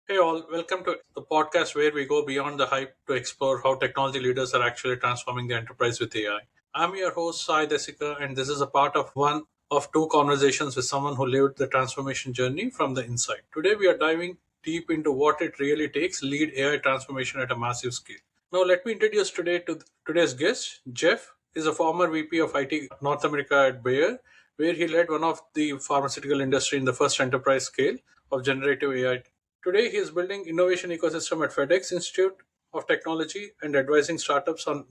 Hey all, welcome to the podcast where we go beyond the hype to explore how technology leaders are actually transforming the enterprise with AI. I'm your host Sai Desika, and this is a part of one of two conversations with someone who lived the transformation journey from the inside. Today we are diving deep into what it really takes to lead AI transformation at a massive scale. Now let me introduce today's guest. Jeff is a former VP of IT North America at Bayer, where he led one of the pharmaceutical industry in the first enterprise scale of generative AI. Today, he is building innovation ecosystem at FedEx Institute of Technology and advising startups on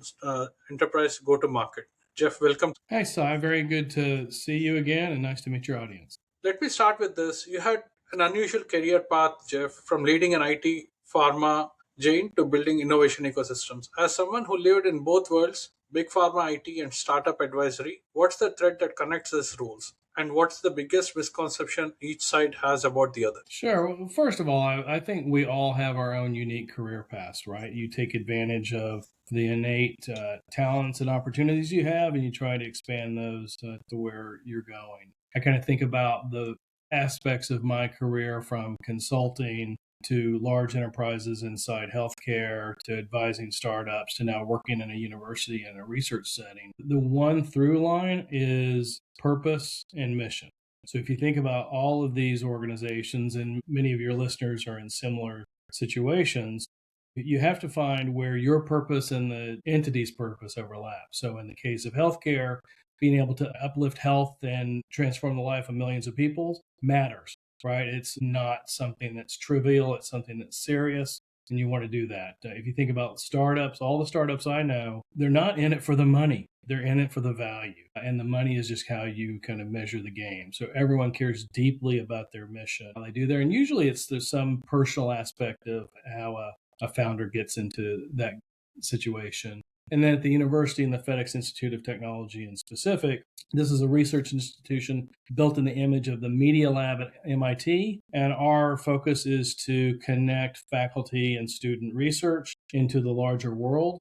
enterprise go-to-market. Jeff, welcome. Hi, Cy. Very good to see you again and nice to meet your audience. Let me start with this. You had an unusual career path, Jeff, from leading an IT pharma giant to building innovation ecosystems. As someone who lived in both worlds, big pharma IT and startup advisory, what's the thread that connects these roles? And what's the biggest misconception each side has about the other? Sure. Well, first of all, I think we all have our own unique career paths, right? You take advantage of the innate talents and opportunities you have, and you try to expand those to where you're going. I kind of think about the aspects of my career from consulting to large enterprises inside healthcare to advising startups to now working in a university in a research setting. The one through line is purpose and mission. So if you think about all of these organizations, and many of your listeners are in similar situations, you have to find where your purpose and the entity's purpose overlap. So in the case of healthcare, being able to uplift health and transform the life of millions of people matters, right? It's not something that's trivial, it's something that's serious. And you want to do that. If you think about startups, all the startups I know, they're not in it for the money. They're in it for the value. And the money is just how you kind of measure the game. So everyone cares deeply about their mission. They do there. And usually there's some personal aspect of how a founder gets into that situation. And then at the university and the FedEx Institute of Technology in specific, this is a research institution built in the image of the Media Lab at MIT. And our focus is to connect faculty and student research into the larger world.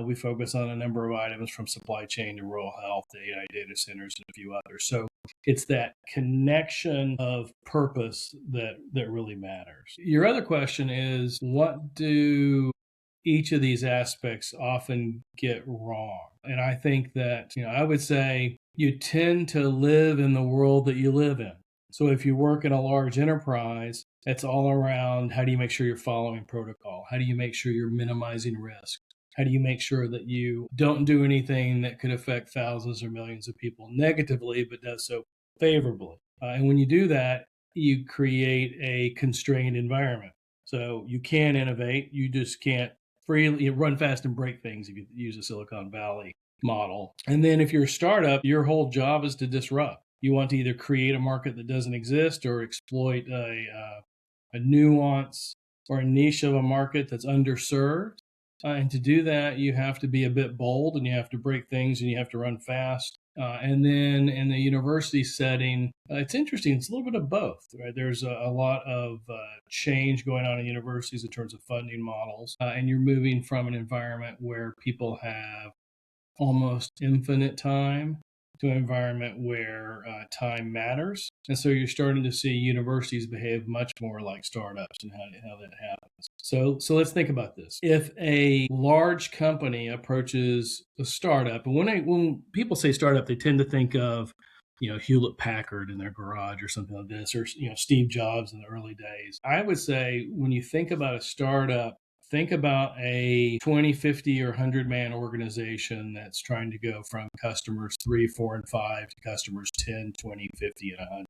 We focus on a number of items from supply chain to rural health to AI data centers and a few others. So it's that connection of purpose that really matters. Your other question is, what do each of these aspects often get wrong? And I think that, I would say you tend to live in the world that you live in. So if you work in a large enterprise, it's all around how do you make sure you're following protocol? How do you make sure you're minimizing risk? How do you make sure that you don't do anything that could affect thousands or millions of people negatively, but does so favorably? And when you do that, you create a constrained environment. So you can innovate, you just can't freely run fast and break things if you use a Silicon Valley model. And then if you're a startup, your whole job is to disrupt. You want to either create a market that doesn't exist or exploit a nuance or a niche of a market that's underserved. And to do that, you have to be a bit bold and you have to break things and you have to run fast. And then in the university setting, it's interesting. It's a little bit of both, right? There's a lot of change going on in universities in terms of funding models. And you're moving from an environment where people have almost infinite time to an environment where time matters. And so you're starting to see universities behave much more like startups and how that happens. So let's think about this. If a large company approaches a startup, and when people say startup, they tend to think of Hewlett Packard in their garage or something like this, or Steve Jobs in the early days. I would say when you think about a startup, think about a 20, 50, or 100-man organization that's trying to go from customers 3, 4, and 5 to customers 10, 20, 50, and 100.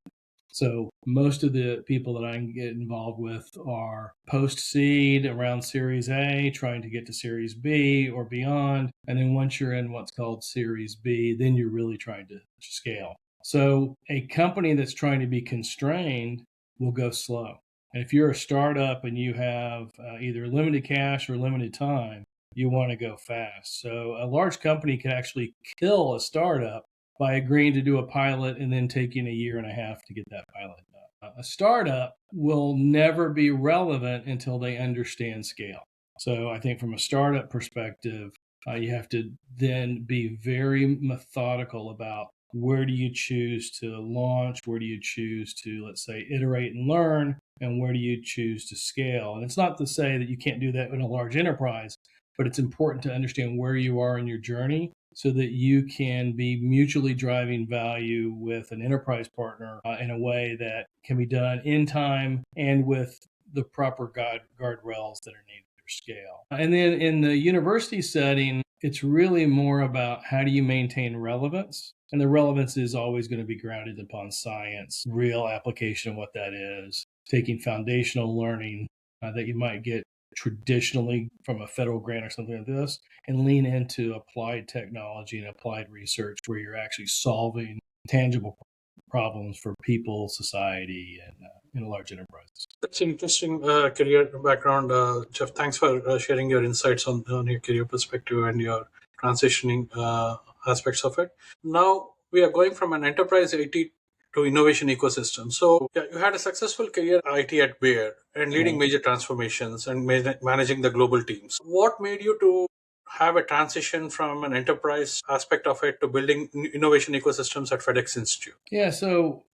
So most of the people that I can get involved with are post-seed around Series A, trying to get to Series B or beyond. And then once you're in what's called Series B, then you're really trying to scale. So a company that's trying to be constrained will go slow. And if you're a startup and you have either limited cash or limited time, you want to go fast. So a large company can actually kill a startup by agreeing to do a pilot and then taking a year and a half to get that pilot done. A startup will never be relevant until they understand scale. So I think from a startup perspective, you have to then be very methodical about where do you choose to launch? Where do you choose to, let's say, iterate and learn? And where do you choose to scale? And it's not to say that you can't do that in a large enterprise, but it's important to understand where you are in your journey so that you can be mutually driving value with an enterprise partner in a way that can be done in time and with the proper guardrails that are needed for scale. And then in the university setting, it's really more about how do you maintain relevance. And the relevance is always going to be grounded upon science, real application of what that is, taking foundational learning that you might get traditionally from a federal grant or something like this, and lean into applied technology and applied research where you're actually solving tangible problems for people, society, and in large enterprises. That's an interesting career background, Jeff. Thanks for sharing your insights on your career perspective and your transitioning aspects of it. Now we are going from an enterprise IT to innovation ecosystem. So yeah, you had a successful career IT at Bayer and leading Right. major transformations and managing the global teams. What made you to have a transition from an enterprise aspect of it to building innovation ecosystems at FedEx Institute? Yeah, so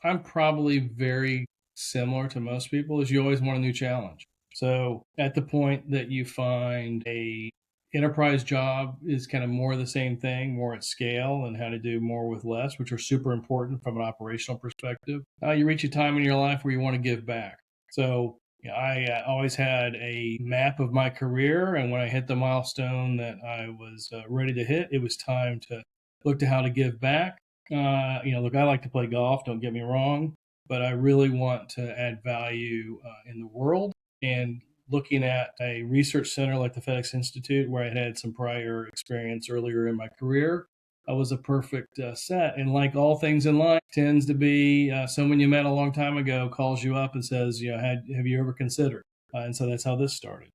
I'm probably very similar to most people is you always want a new challenge. So at the point that you find a enterprise job is kind of more of the same thing, more at scale and how to do more with less, which are super important from an operational perspective. You reach a time in your life where you want to give back. So yeah, I always had a map of my career, and when I hit the milestone that I was ready to hit, it was time to look to how to give back. Look, I like to play golf, don't get me wrong, but I really want to add value in the world. And looking at a research center like the FedEx Institute, where I had some prior experience earlier in my career, was a perfect set. And like all things in life, tends to be someone you met a long time ago calls you up and says, have you ever considered? And so that's how this started.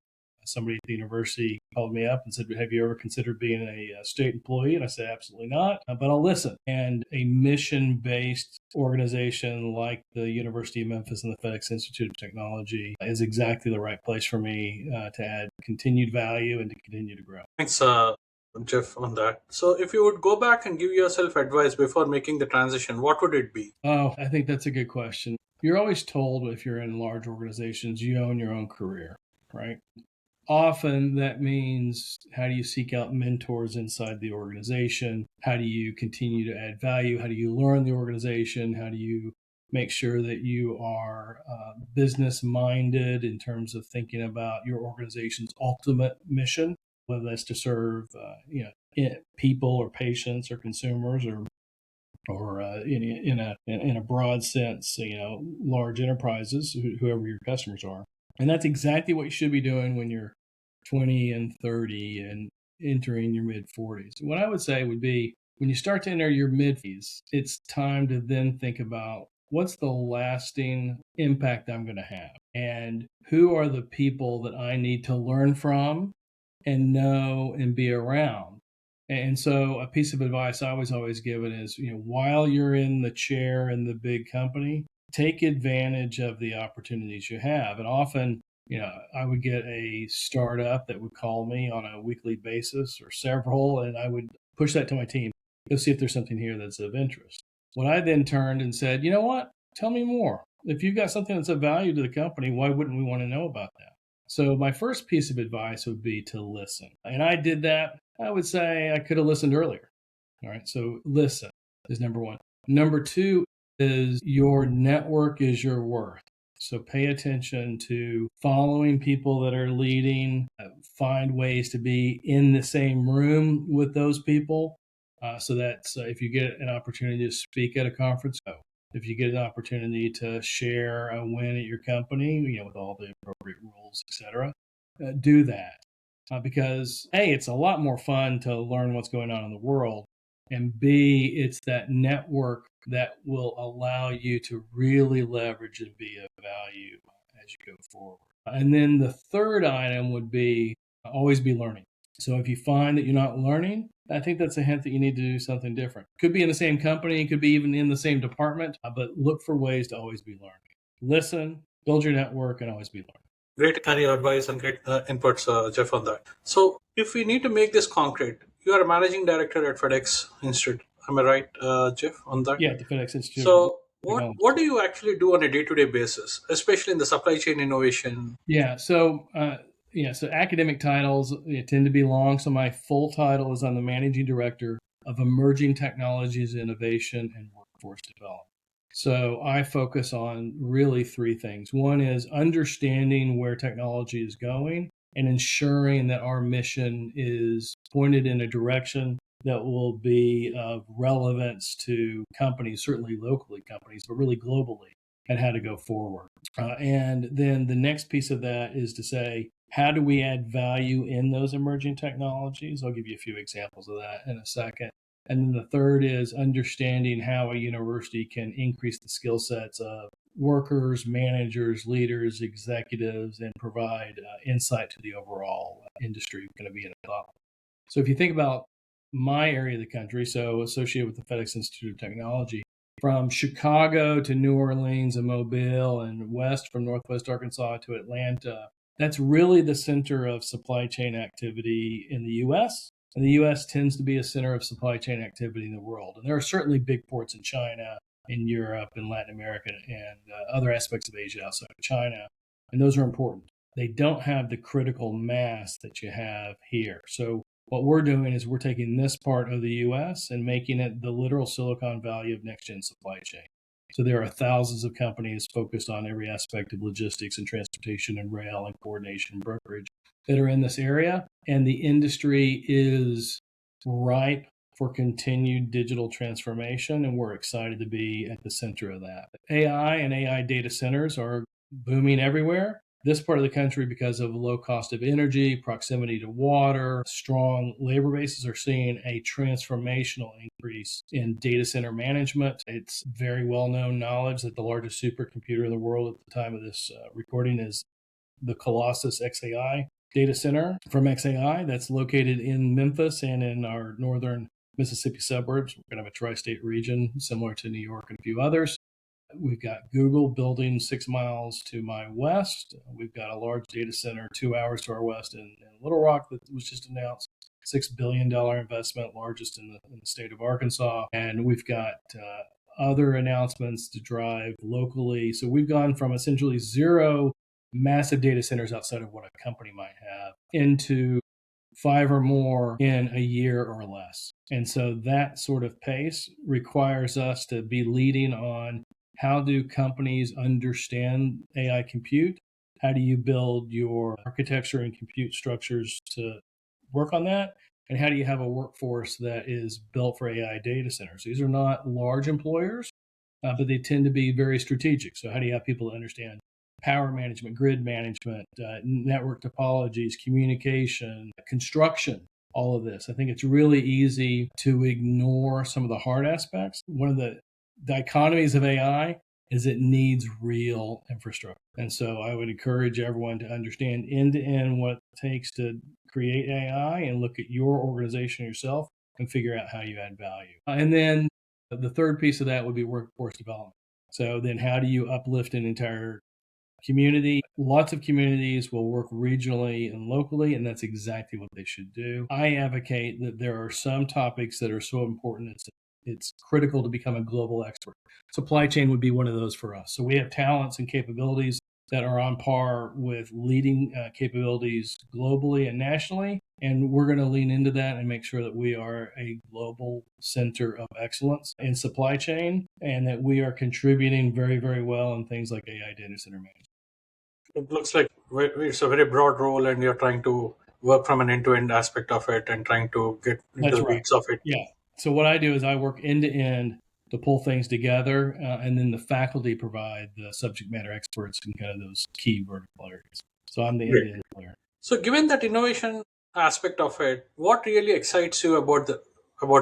Somebody at the university called me up and said, have you ever considered being a state employee? And I said, absolutely not, but I'll listen. And a mission based organization like the University of Memphis and the FedEx Institute of Technology is exactly the right place for me to add continued value and to continue to grow. Thanks, Jeff, on that. So, if you would go back and give yourself advice before making the transition, what would it be? Oh, I think that's a good question. You're always told if you're in large organizations, you own your own career, right? Often that means how do you seek out mentors inside the organization? How do you continue to add value? How do you learn the organization? How do you make sure that you are business minded in terms of thinking about your organization's ultimate mission, whether that's to serve people or patients or consumers or in a broad sense, large enterprises, whoever your customers are. And that's exactly what you should be doing when you're 20 and 30 and entering your mid 40s. What I would say would be when you start to enter your mid 40s, it's time to then think about what's the lasting impact I'm going to have and who are the people that I need to learn from and know and be around. And so a piece of advice I was always given is, while you're in the chair in the big company, take advantage of the opportunities you have. And often, I would get a startup that would call me on a weekly basis or several, and I would push that to my team. Let's see if there's something here that's of interest. When I then turned and said, you know what? Tell me more. If you've got something that's of value to the company, why wouldn't we want to know about that? So my first piece of advice would be to listen. And I did that. I would say I could have listened earlier. All right. So listen is number one. Number two is your network is your worth. So pay attention to following people that are leading, find ways to be in the same room with those people. So that if you get an opportunity to speak at a conference, go. If you get an opportunity to share a win at your company, with all the appropriate rules, etc., do that. Because A, it's a lot more fun to learn what's going on in the world. And B, it's that network that will allow you to really leverage and be of value as you go forward. And then the third item would be always be learning. So if you find that you're not learning, I think that's a hint that you need to do something different. Could be in the same company, could be even in the same department, but look for ways to always be learning. Listen, build your network, and always be learning. Great career advice and great inputs, Jeff, on that. So, if we need to make this concrete, you are a managing director at FedEx Institute. Am I right, Jeff, on that? Yeah, at the FedEx Institute of So, what Technology. do you actually do on a day-to-day basis, especially in the supply chain innovation? Yeah, so academic titles tend to be long. So my full title is I'm the managing director of emerging technologies, innovation, and workforce development. So I focus on really three things. One is understanding where technology is going and ensuring that our mission is pointed in a direction that will be of relevance to companies, certainly locally companies, but really globally, and how to go forward. And then the next piece of that is to say, how do we add value in those emerging technologies? I'll give you a few examples of that in a second. And then the third is understanding how a university can increase the skill sets of workers, managers, leaders, executives, and provide insight to the overall industry going to be in a top. So if you think about my area of the country, so associated with the FedEx Institute of Technology, from Chicago to New Orleans and Mobile and west from Northwest Arkansas to Atlanta, that's really the center of supply chain activity in the US. And the US tends to be a center of supply chain activity in the world. And there are certainly big ports in China, in Europe, and Latin America, and other aspects of Asia outside of China. And those are important. They don't have the critical mass that you have here. So what we're doing is we're taking this part of the US and making it the literal Silicon Valley of next gen supply chain. So there are thousands of companies focused on every aspect of logistics and transportation and rail and coordination and brokerage that are in this area. And the industry is ripe for continued digital transformation. And we're excited to be at the center of that. AI and AI data centers are booming everywhere. This part of the country, because of low cost of energy, proximity to water, strong labor bases, are seeing a transformational increase in data center management. It's very well known knowledge that the largest supercomputer in the world at the time of this recording is the Colossus XAI data center from XAI that's located in Memphis and in our northern Mississippi suburbs. We're going to have a tri state region similar to New York and a few others. We've got Google building 6 miles to my west. We've got a large data center 2 hours to our west in Little Rock that was just announced. $6 billion investment, largest in the state of Arkansas. And we've got other announcements to drive locally. So we've gone from essentially zero massive data centers outside of what a company might have into five or more in a year or less. And so that sort of pace requires us to be leading on how do companies understand AI compute? How do you build your architecture and compute structures to work on that? And how do you have a workforce that is built for AI data centers? These are not large employers, but they tend to be very strategic. So, how do you have people that understand power management, grid management, network topologies, communication, construction, all of this? I think it's really easy to ignore some of the hard aspects. One of the dichotomies of AI is it needs real infrastructure. And so I would encourage everyone to understand end to end what it takes to create AI and look at your organization yourself and figure out how you add value. And then the third piece of that would be workforce development. So then how do you uplift an entire community? Lots of communities will work regionally and locally, and that's exactly what they should do. I advocate that there are some topics that are so important it's critical to become a global expert. Supply chain would be one of those for us. So we have talents and capabilities that are on par with leading capabilities globally and nationally. And we're going to lean into that and make sure that we are a global center of excellence in supply chain and that we are contributing very, very well in things like AI data center management. It looks like it's a very broad role, and you're trying to work from an end-to-end aspect of it and trying to get into That's the right. weeds of it. Yeah. So what I do is I work end to end to pull things together, and then the faculty provide the subject matter experts in kind of those key vertical areas. So I'm the end Great. to end player. So, given that innovation aspect of it, what really excites you about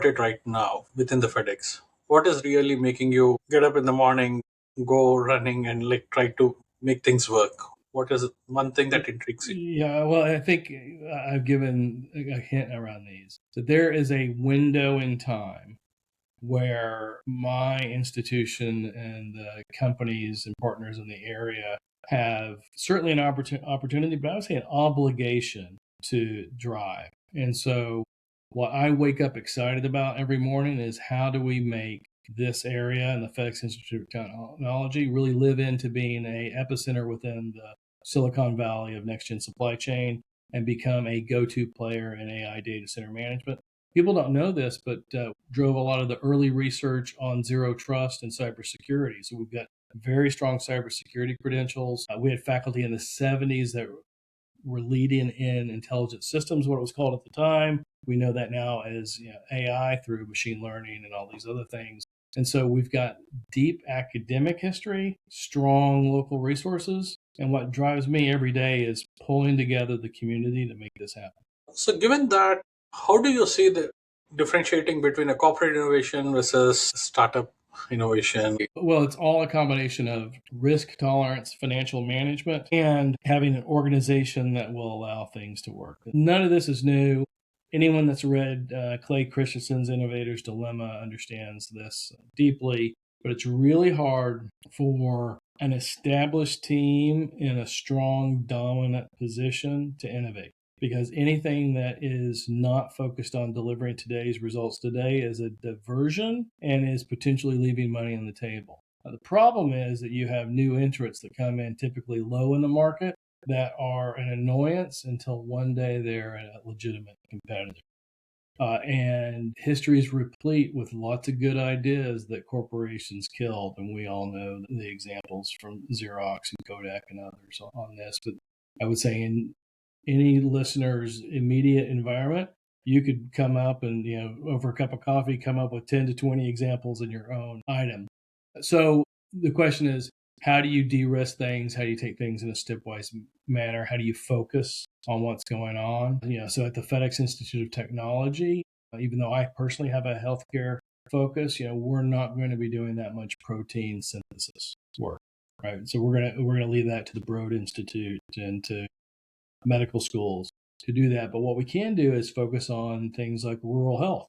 it right now within the FedEx? What is really making you get up in the morning, go running, and like try to make things work? What is one thing that intrigues you? Yeah, well, I think I've given a hint around these. So there is a window in time where my institution and the companies and partners in the area have certainly an opportunity, but I would say an obligation to drive. And so What I wake up excited about every morning is how do we make this area and the FedEx Institute of Technology really live into being a epicenter within the Silicon Valley of next gen supply chain and become a go-to player in AI data center management. People don't know this, but drove a lot of the early research on zero trust and cybersecurity. So we've got very strong cybersecurity credentials. We had faculty in the 70s that were leading in intelligent systems, what it was called at the time. We know that now as AI through machine learning and all these other things. And so we've got deep academic history, strong local resources. And what drives me every day is pulling together the community to make this happen. So, given that, how do you see the differentiating between a corporate innovation versus startup innovation? Well, it's all a combination of risk tolerance, financial management, and having an organization that will allow things to work. None of this is new. Anyone that's read Clay Christensen's Innovator's Dilemma understands this deeply, but it's really hard for an established team in a strong, dominant position to innovate because anything that is not focused on delivering today's results today is a diversion and is potentially leaving money on the table. The problem is that you have new entrants that come in typically low in the market that are an annoyance until one day they're a legitimate competitor. And history is replete with lots of good ideas that corporations killed. And we all know the examples from Xerox and Kodak and others on this. But I would say in any listener's immediate environment, you could come up and, over a cup of coffee, come up with 10 to 20 examples in your own item. So the question is, how do you de-risk things? How do you take things in a stepwise manner? How do you focus on what's going on? So at the FedEx Institute of Technology, even though I personally have a healthcare focus, we're not going to be doing that much protein synthesis work, right? So we're gonna leave that to the Broad Institute and to medical schools to do that. But what we can do is focus on things like rural health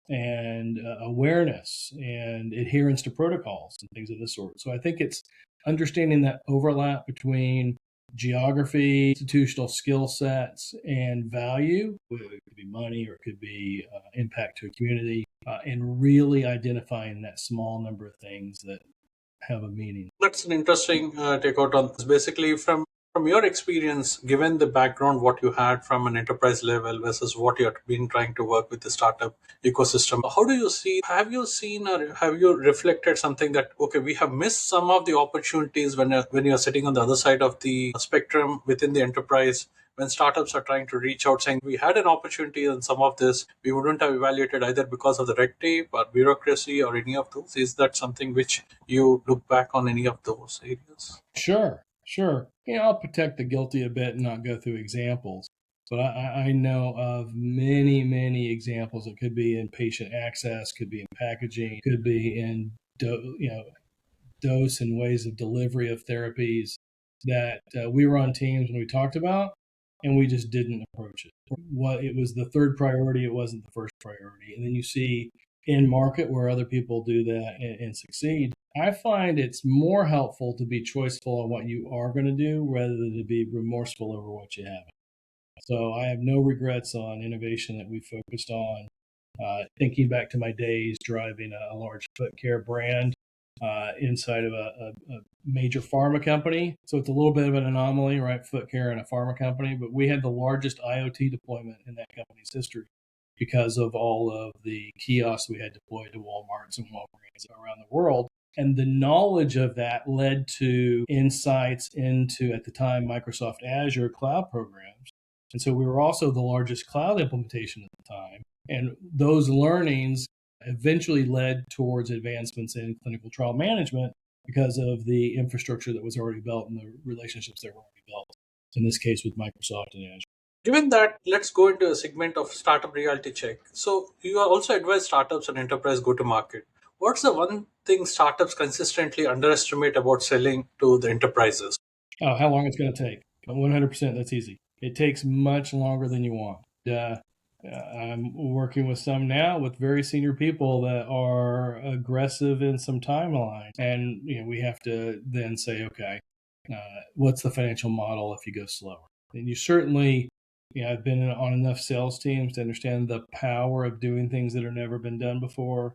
and awareness and adherence to protocols and things of this sort. So I think it's understanding that overlap between geography, institutional skill sets, and value. It could be money or it could be impact to a community, and really identifying that small number of things that have a meaning. That's an interesting takeout on this. Basically, from your experience, given the background, what you had from an enterprise level versus what you have been trying to work with the startup ecosystem, how do you see? Have you seen or have you reflected something that okay, we have missed some of the opportunities when you're sitting on the other side of the spectrum within the enterprise? When startups are trying to reach out saying we had an opportunity in some of this, we wouldn't have evaluated either because of the red tape or bureaucracy or any of those. Is that something which you look back on any of those areas? Sure, sure. I'll protect the guilty a bit and not go through examples. But I know of many, many examples. It could be in patient access, could be in packaging, could be in dose and ways of delivery of therapies that we were on teams when we talked about, and we just didn't approach it. What it was the third priority, it wasn't the first priority. And then you see in market where other people do that and succeed. I find it's more helpful to be choiceful on what you are going to do rather than to be remorseful over what you haven't. So I have no regrets on innovation that we focused on. Thinking back to my days driving a large foot care brand inside of a major pharma company. So it's a little bit of an anomaly, right? Foot care and a pharma company, but we had the largest IoT deployment in that company's history because of all of the kiosks we had deployed to Walmarts and Walgreens around the world. And the knowledge of that led to insights into, at the time, Microsoft Azure cloud programs. And so we were also the largest cloud implementation at the time. And those learnings eventually led towards advancements in clinical trial management because of the infrastructure that was already built and the relationships that were already built, in this case with Microsoft and Azure. Given that, let's go into a segment of startup reality check. So, you are also advise startups and enterprise go to market. What's the one thing startups consistently underestimate about selling to the enterprises? Oh, how long it's going to take? 100%, that's easy. It takes much longer than you want. I'm working with some now with very senior people that are aggressive in some timeline. And we have to then say, okay, what's the financial model if you go slower? And you certainly I've been on enough sales teams to understand the power of doing things that have never been done before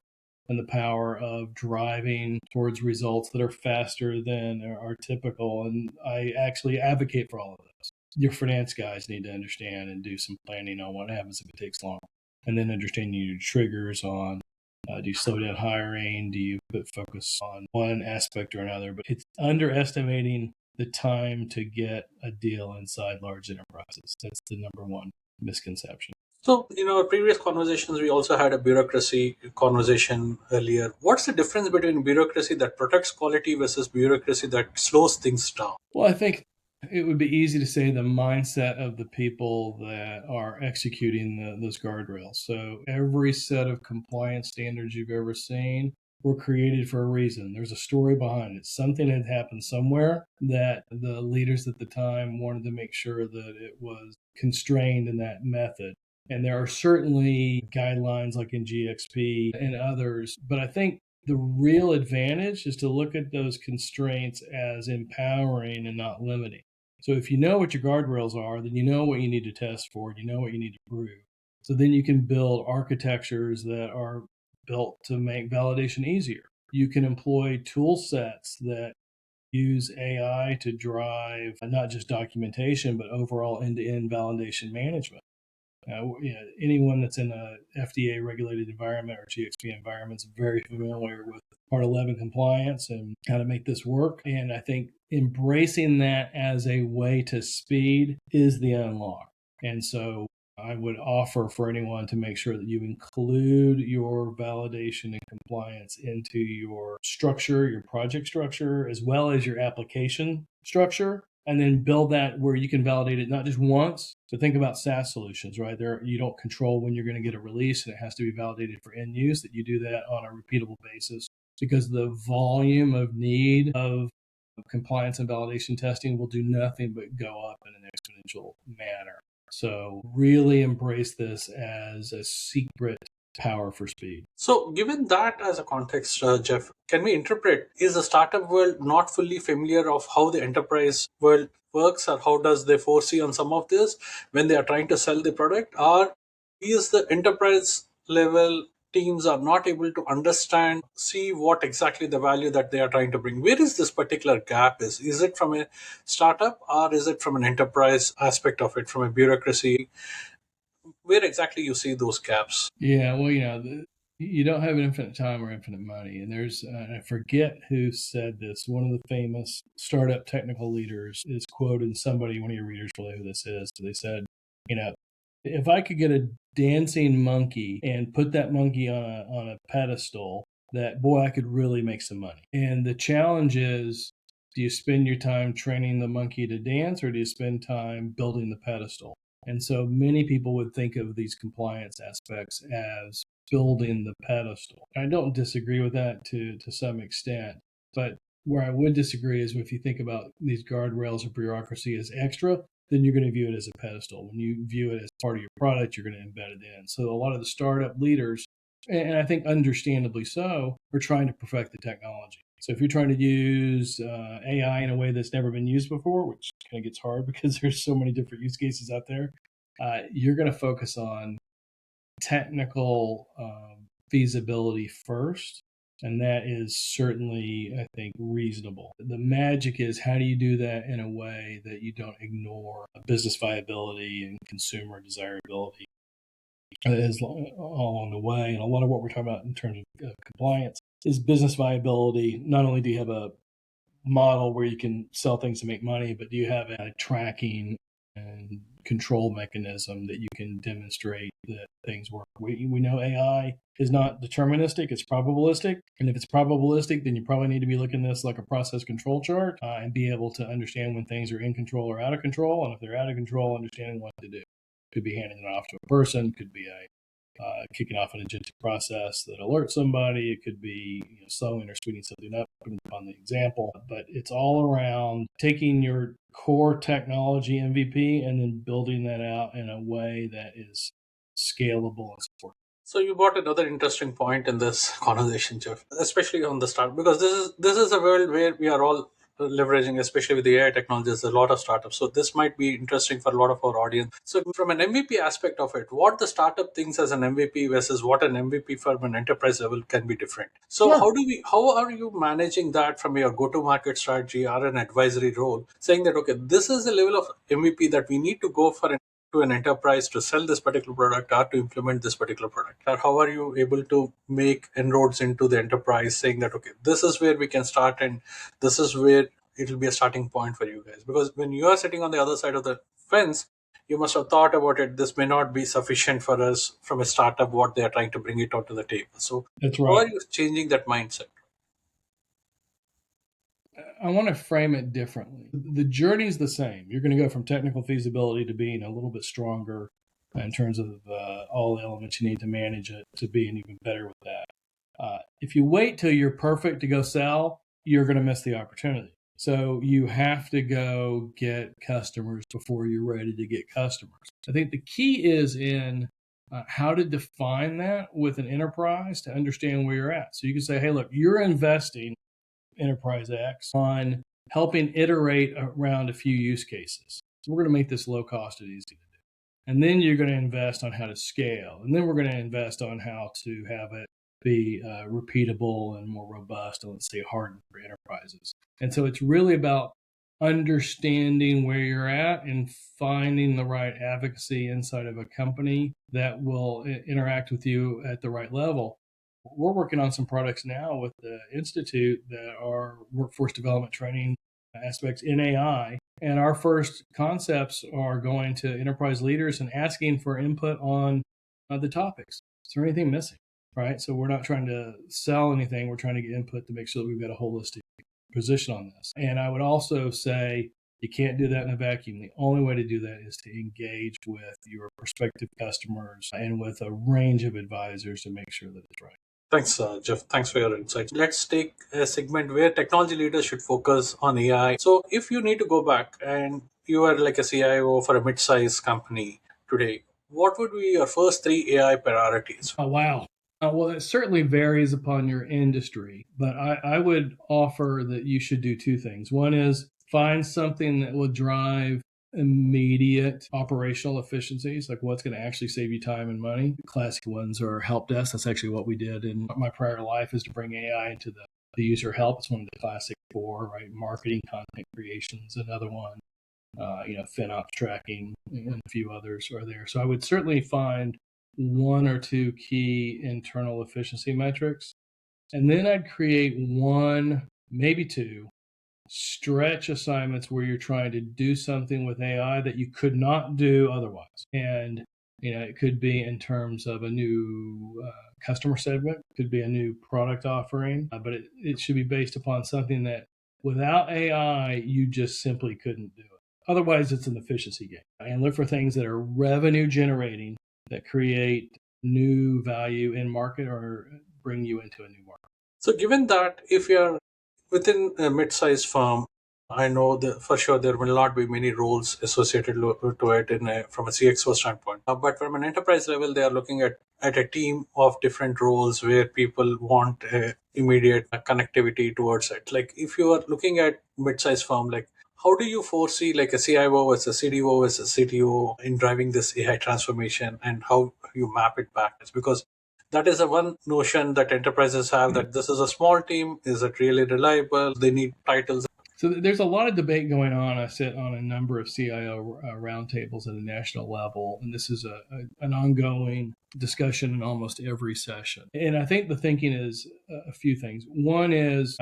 and the power of driving towards results that are faster than are typical. And I actually advocate for all of this. Your finance guys need to understand and do some planning on what happens if it takes long, and then understanding your triggers on do you slow down hiring? Do you put focus on one aspect or another? But it's underestimating the time to get a deal inside large enterprises. That's the number one misconception. So, in our previous conversations, we also had a bureaucracy conversation earlier. What's the difference between bureaucracy that protects quality versus bureaucracy that slows things down? Well, I think it would be easy to say the mindset of the people that are executing those guardrails. So every set of compliance standards you've ever seen were created for a reason. There's a story behind it. Something had happened somewhere that the leaders at the time wanted to make sure that it was constrained in that method. And there are certainly guidelines like in GXP and others, but I think the real advantage is to look at those constraints as empowering and not limiting. So if you know what your guardrails are, then you know what you need to test for, you know what you need to prove. So then you can build architectures that are built to make validation easier. You can employ tool sets that use AI to drive not just documentation, but overall end to end validation management. Anyone that's in a FDA regulated environment or GXP environment is very familiar with Part 11 compliance and how to make this work. And I think embracing that as a way to speed is the unlock. And so I would offer for anyone to make sure that you include your validation and compliance into your structure, your project structure, as well as your application structure, and then build that where you can validate it not just once. So think about SaaS solutions, right? There, you don't control when you're going to get a release, and it has to be validated for end use. That you do that on a repeatable basis, because the volume of need of compliance and validation testing will do nothing but go up in an exponential manner. So really embrace this as a secret power for speed. So, given that as a context, Jeff, can we interpret is the startup world not fully familiar of how the enterprise world works, or how does they foresee on some of this when they are trying to sell the product, or is the enterprise level teams are not able to understand, see what exactly the value that they are trying to bring? Where is this particular gap? Is it from a startup, or is it from an enterprise aspect of it, from a bureaucracy? Where exactly you see those gaps? Yeah, well, you don't have infinite time or infinite money. And I forget who said this. One of the famous startup technical leaders is quoted somebody, one of your readers will know who this is. So they said, you know, if I could get a dancing monkey and put that monkey on a pedestal, that boy, I could really make some money. And the challenge is, do you spend your time training the monkey to dance, or do you spend time building the pedestal? And so many people would think of these compliance aspects as building the pedestal. I don't disagree with that to some extent, but where I would disagree is if you think about these guardrails of bureaucracy as extra, then you're going to view it as a pedestal. When you view it as part of your product, you're going to embed it in. So a lot of the startup leaders, and I think understandably so, are trying to perfect the technology. So if you're trying to use AI in a way that's never been used before, which kind of gets hard because there's so many different use cases out there, you're going to focus on technical feasibility first. And that is certainly, I think, reasonable. The magic is, how do you do that in a way that you don't ignore business viability and consumer desirability as along the way? And a lot of what we're talking about in terms of compliance is business viability. Not only do you have a model where you can sell things to make money, but do you have a tracking and control mechanism that you can demonstrate that things work? We know AI is not deterministic, it's probabilistic. And if it's probabilistic, then you probably need to be looking at this like a process control chart and be able to understand when things are in control or out of control. And if they're out of control, understanding what to do. Could be handing it off to a person, could be a kicking off an agentic process that alerts somebody. It could be slowing or speeding something up, depending upon the example. But it's all around taking your core technology MVP and then building that out in a way that is scalable and supportable. So you brought another interesting point in this conversation, Jeff, especially on the start, because this is a world where we are all leveraging, especially with the AI technologies, a lot of startups. So this might be interesting for a lot of our audience. So from an MVP aspect of it, what the startup thinks as an MVP versus what an MVP from an enterprise level can be different. So Sure. how are you managing that from your go-to-market strategy or an advisory role, saying that okay, this is the level of MVP that we need to go for to an enterprise to sell this particular product or to implement this particular product? Or how are you able to make inroads into the enterprise, saying that okay, this is where we can start and this is where it will be a starting point for you guys? Because when you are sitting on the other side of the fence, you must have thought about it. This may not be sufficient for us from a startup, what they are trying to bring it onto the table. So That's how right. are you changing that mindset? I want to frame it differently. The journey is the same. You're going to go from technical feasibility to being a little bit stronger in terms of all the elements you need to manage it to being even better with that. If you wait till you're perfect to go sell, you're going to miss the opportunity. So you have to go get customers before you're ready to get customers. I think the key is in how to define that with an enterprise to understand where you're at. So you can say, hey, look, you're investing Enterprise X on helping iterate around a few use cases. So we're going to make this low cost and easy to do. And then you're going to invest on how to scale. And then we're going to invest on how to have it be repeatable and more robust and, let's say, hardened for enterprises. And so it's really about understanding where you're at and finding the right advocacy inside of a company that will interact with you at the right level. We're working on some products now with the Institute that are workforce development training aspects in AI. And our first concepts are going to enterprise leaders and asking for input on the topics. Is there anything missing? Right. So we're not trying to sell anything. We're trying to get input to make sure that we've got a holistic position on this. And I would also say you can't do that in a vacuum. The only way to do that is to engage with your prospective customers and with a range of advisors to make sure that it's right. Thanks, Jeff. Thanks for your insights. Let's take a segment where technology leaders should focus on AI. So, if you need to go back and you are like a CIO for a mid-sized company today, what would be your first three AI priorities? Oh, wow. Well, it certainly varies upon your industry, but I would offer that you should do two things. One is find something that will drive immediate operational efficiencies, like what's going to actually save you time and money. Classic ones are help desk. That's actually what we did in my prior life, is to bring AI into the user help. It's one of the classic four, right? Marketing, content creations, another one. FinOps tracking, and a few others are there. So I would certainly find one or two key internal efficiency metrics. And then I'd create one, maybe two stretch assignments where you're trying to do something with AI that you could not do otherwise. And it could be in terms of a new customer segment, could be a new product offering, but it should be based upon something that without AI, you just simply couldn't do it. Otherwise, it's an efficiency game. And look for things that are revenue generating, that create new value in market or bring you into a new market. So, given that if you're within a mid-sized firm, I know that for sure there will not be many roles associated to it from a CXO standpoint. But from an enterprise level, they are looking at a team of different roles where people want immediate connectivity towards it. Like if you are looking at mid-sized firm, like how do you foresee like a CIO as a CDO as a CTO in driving this AI transformation, and how you map it back? It's because that is a one notion that enterprises have, that this is a small team. Is it really reliable? They need titles. So there's a lot of debate going on. I sit on a number of CIO roundtables at a national level, and this is an ongoing discussion in almost every session. And I think the thinking is a few things. One is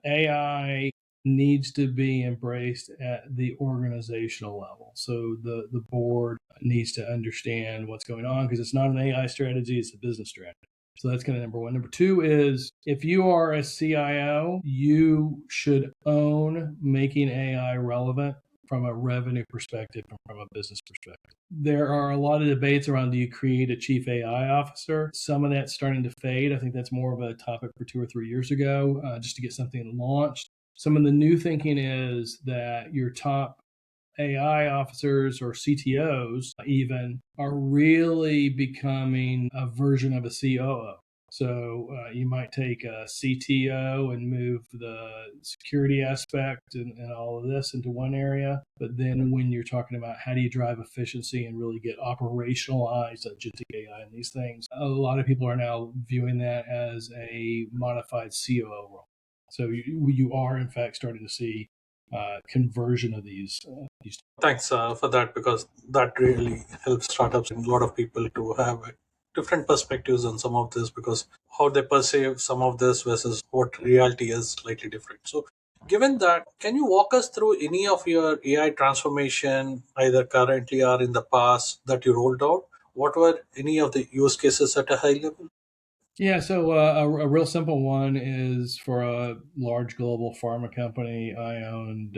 AI needs to be embraced at the organizational level. So the board needs to understand what's going on, because it's not an AI strategy, it's a business strategy. So that's kind of number one. Number two is, if you are a CIO, you should own making AI relevant from a revenue perspective and from a business perspective. There are a lot of debates around, do you create a chief AI officer? Some of that's starting to fade. I think that's more of a topic for 2 or 3 years ago, just to get something launched. Some of the new thinking is that your top AI officers or CTOs even are really becoming a version of a COO. So you might take a CTO and move the security aspect and all of this into one area. But then when you're talking about how do you drive efficiency and really get operationalized agentic AI and these things, a lot of people are now viewing that as a modified COO role. So you are in fact starting to see conversion of these. Thanks for that, because that really helps startups and a lot of people to have different perspectives on some of this, because how they perceive some of this versus what reality is slightly different. So, given that, can you walk us through any of your AI transformation, either currently or in the past, that you rolled out? What were any of the use cases at a high level? Yeah, so a real simple one is for a large global pharma company. I owned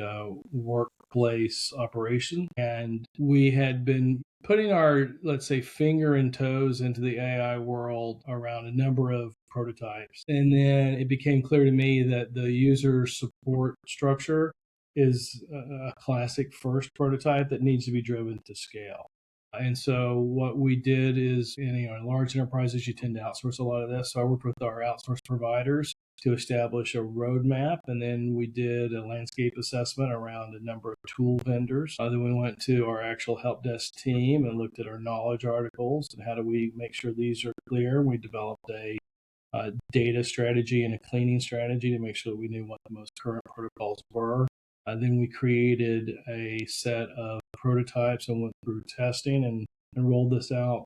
workplace operation, and we had been putting our, let's say, finger and toes into the AI world around a number of prototypes. And then it became clear to me that the user support structure is a classic first prototype that needs to be driven to scale. And so what we did is, in large enterprises, you tend to outsource a lot of this. So I worked with our outsource providers to establish a roadmap, and then we did a landscape assessment around a number of tool vendors. Then we went to our actual help desk team and looked at our knowledge articles and how do we make sure these are clear. We developed a data strategy and a cleaning strategy to make sure that we knew what the most current protocols were. Then we created a set of prototypes and went through testing and rolled this out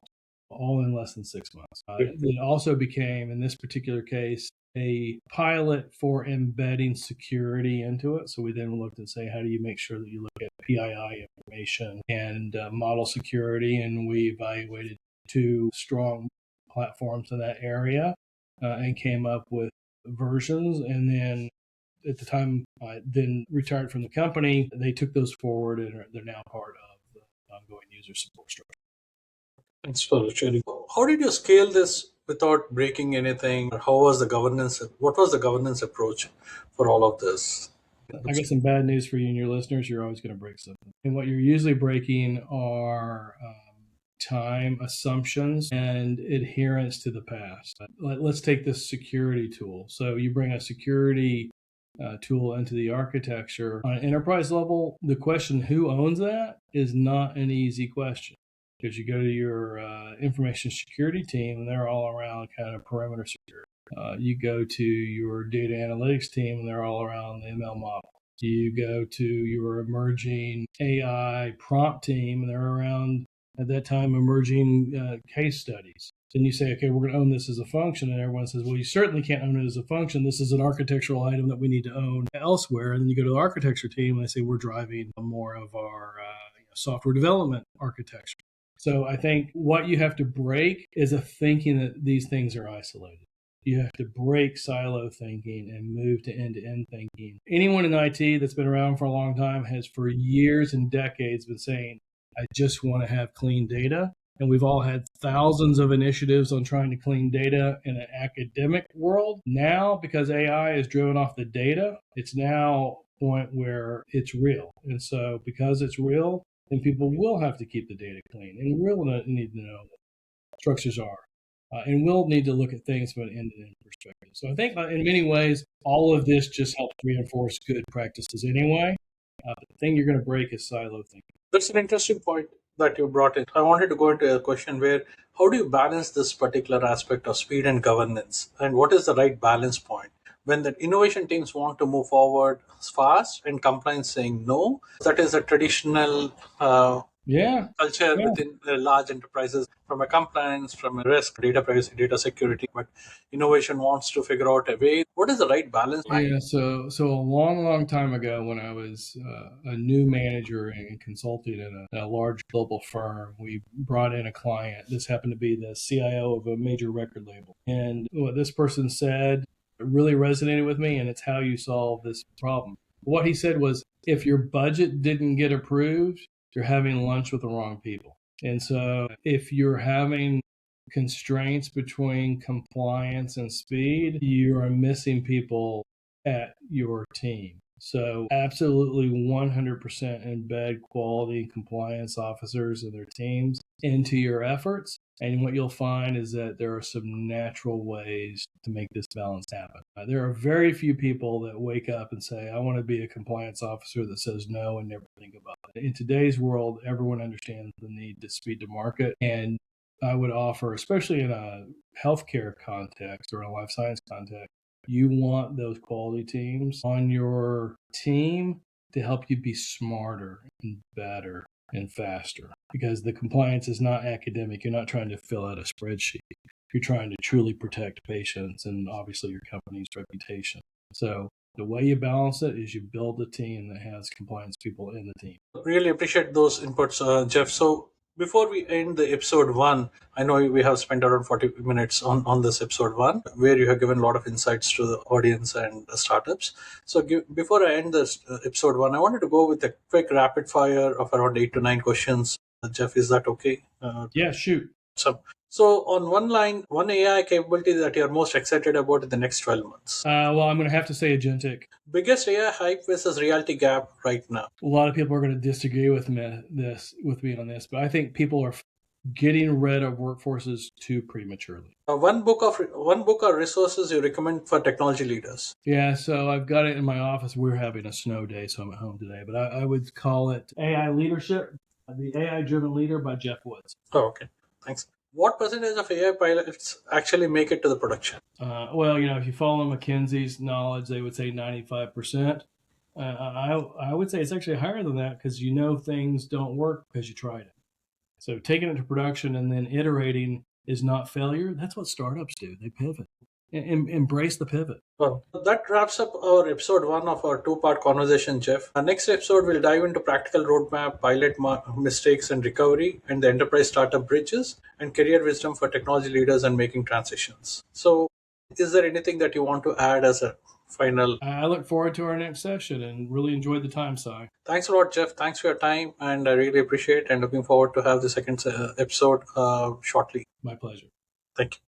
all in less than 6 months. It also became, in this particular case, a pilot for embedding security into it. So we then looked and say, how do you make sure that you look at PII information and model security? And we evaluated two strong platforms in that area and came up with versions. And then at the time I then retired from the company, they took those forward and they're now part of the ongoing user support structure. Thanks for sharing. How did you scale this without breaking anything? How was the governance? What was the governance approach for all of this? I got some bad news for you and your listeners. You're always going to break something. And what you're usually breaking are time assumptions and adherence to the past. Let's take this security tool. So you bring a security tool into the architecture on an enterprise level. The question, who owns that, is not an easy question, because you go to your information security team and they're all around kind of perimeter security. You go to your data analytics team and they're all around the ML model. You go to your emerging AI prompt team and they're around, at that time, emerging case studies. Then you say, okay, we're going to own this as a function. And everyone says, well, you certainly can't own it as a function. This is an architectural item that we need to own elsewhere. And then you go to the architecture team and they say, we're driving more of our software development architecture. So I think what you have to break is a thinking that these things are isolated. You have to break silo thinking and move to end-to-end thinking. Anyone in IT that's been around for a long time has for years and decades been saying, I just want to have clean data. And we've all had thousands of initiatives on trying to clean data in an academic world. Now, because AI is driven off the data, it's now a point where it's real. And so because it's real, then people will have to keep the data clean and will need to know what structures are. And we'll need to look at things from an end-to-end perspective. So I think in many ways, all of this just helps reinforce good practices anyway. The thing you're going to break is silo thinking. That's an interesting point that you brought in. I wanted to go into a question where how do you balance this particular aspect of speed and governance? And what is the right balance point? When the innovation teams want to move forward fast and compliance saying no, that is a traditional Yeah. culture Yeah. within large enterprises, from a compliance, from a risk, data privacy, data security. But innovation wants to figure out a way. What is the right balance? Yeah, so a long time ago, when I was a new manager and consulting at a large global firm, we brought in a client. This happened to be the CIO of a major record label, and what this person said really resonated with me, and it's how you solve this problem. What he said was, if your budget didn't get approved, you're having lunch with the wrong people. And so, if you're having constraints between compliance and speed, you are missing people at your team. So absolutely 100% embed quality and compliance officers and their teams into your efforts. And what you'll find is that there are some natural ways to make this balance happen. There are very few people that wake up and say, I want to be a compliance officer that says no and never think about it. In today's world, everyone understands the need to speed to market. And I would offer, especially in a healthcare context or a life science context, you want those quality teams on your team to help you be smarter and better and faster, because the compliance is not academic. You're not trying to fill out a spreadsheet. You're trying to truly protect patients and obviously your company's reputation. So the way you balance it is you build a team that has compliance people in the team. Really appreciate those inputs, Jeff. So before we end the episode one, I know we have spent around 40 minutes on this episode one, where you have given a lot of insights to the audience and the startups. So before I end this episode one, I wanted to go with a quick rapid fire of around 8 to 9 questions. Jeff, is that okay? Yeah, shoot. So on one line, one AI capability that you're most excited about in the next 12 months. Well, I'm going to have to say agentic. Biggest AI hype versus reality gap right now. A lot of people are going to disagree with me on this, but I think people are getting rid of workforces too prematurely. One book or resources you recommend for technology leaders. Yeah, so I've got it in my office. We're having a snow day, so I'm at home today. But I would call it AI Leadership, The AI Driven Leader by Jeff Woods. Oh, okay. Thanks. What percentage of AI pilots actually make it to the production? Well, if you follow McKinsey's knowledge, they would say 95%. I would say it's actually higher than that, because things don't work because you tried it. So taking it to production and then iterating is not failure. That's what startups do. They pivot. Embrace the pivot. Well, that wraps up our episode one of our two-part conversation, Jeff. Our next episode will dive into practical roadmap, pilot mistakes and recovery, and the enterprise startup bridges, and career wisdom for technology leaders and making transitions. So, is there anything that you want to add as a final? I look forward to our next session and really enjoyed the time, Si. Thanks a lot, Jeff. Thanks for your time, and I really appreciate and looking forward to have the second episode shortly. My pleasure. Thank you.